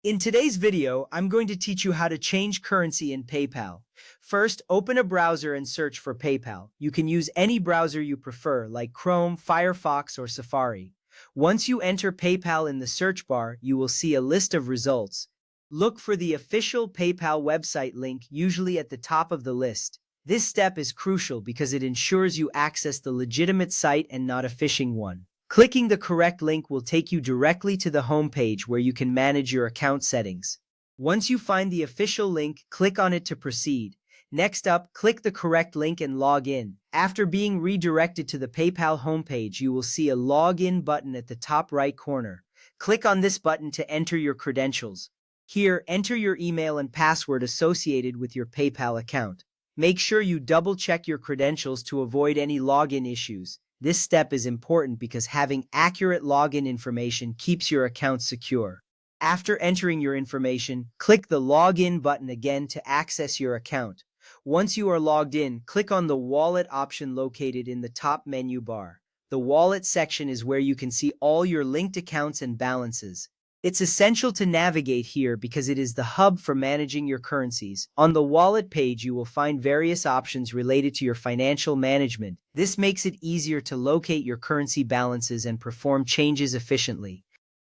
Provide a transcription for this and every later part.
In today's video, I'm going to teach you how to change currency in PayPal. First, open a browser and search for PayPal. You can use any browser you prefer, like Chrome, Firefox, or Safari. Once you enter PayPal in the search bar, you will see a list of results. Look for the official PayPal website link, usually at the top of the list. This step is crucial because it ensures you access the legitimate site and not a phishing one. Clicking the correct link will take you directly to the home page where you can manage your account settings. Once you find the official link, click on it to proceed. Next up, click the correct link and log in. After being redirected to the PayPal homepage, you will see a login button at the top right corner. Click on this button to enter your credentials. Here, enter your email and password associated with your PayPal account. Make sure you double-check your credentials to avoid any login issues. This step is important because having accurate login information keeps your account secure. After entering your information, click the Login button again to access your account. Once you are logged in, click on the Wallet option located in the top menu bar. The Wallet section is where you can see all your linked accounts and balances. It's essential to navigate here because it is the hub for managing your currencies. On the wallet page, you will find various options related to your financial management. This makes it easier to locate your currency balances and perform changes efficiently.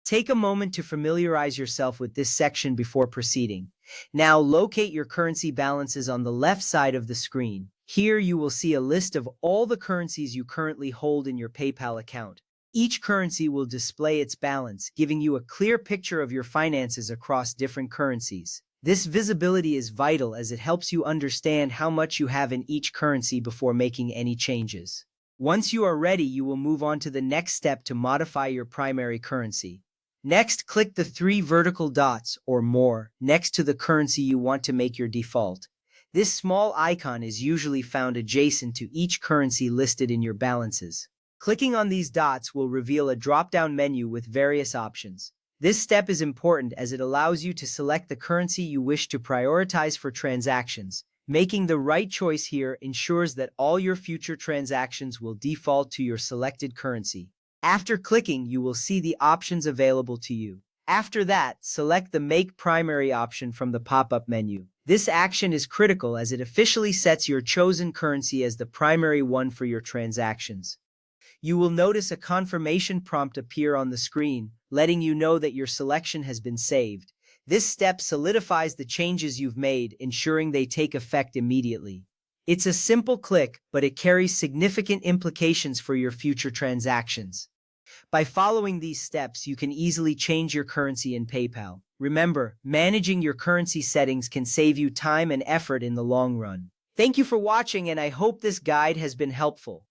Take a moment to familiarize yourself with this section before proceeding. Now, locate your currency balances on the left side of the screen. Here you will see a list of all the currencies you currently hold in your PayPal account. Each currency will display its balance, giving you a clear picture of your finances across different currencies. This visibility is vital as it helps you understand how much you have in each currency before making any changes. Once you are ready, you will move on to the next step to modify your primary currency. Next, click the three vertical dots, or more, next to the currency you want to make your default. This small icon is usually found adjacent to each currency listed in your balances. Clicking on these dots will reveal a drop-down menu with various options. This step is important as it allows you to select the currency you wish to prioritize for transactions. Making the right choice here ensures that all your future transactions will default to your selected currency. After clicking, you will see the options available to you. After that, select the Make Primary option from the pop-up menu. This action is critical as it officially sets your chosen currency as the primary one for your transactions. You will notice a confirmation prompt appear on the screen, letting you know that your selection has been saved. This step solidifies the changes you've made, ensuring they take effect immediately. It's a simple click, but it carries significant implications for your future transactions. By following these steps, you can easily change your currency in PayPal. Remember, managing your currency settings can save you time and effort in the long run. Thank you for watching, and I hope this guide has been helpful.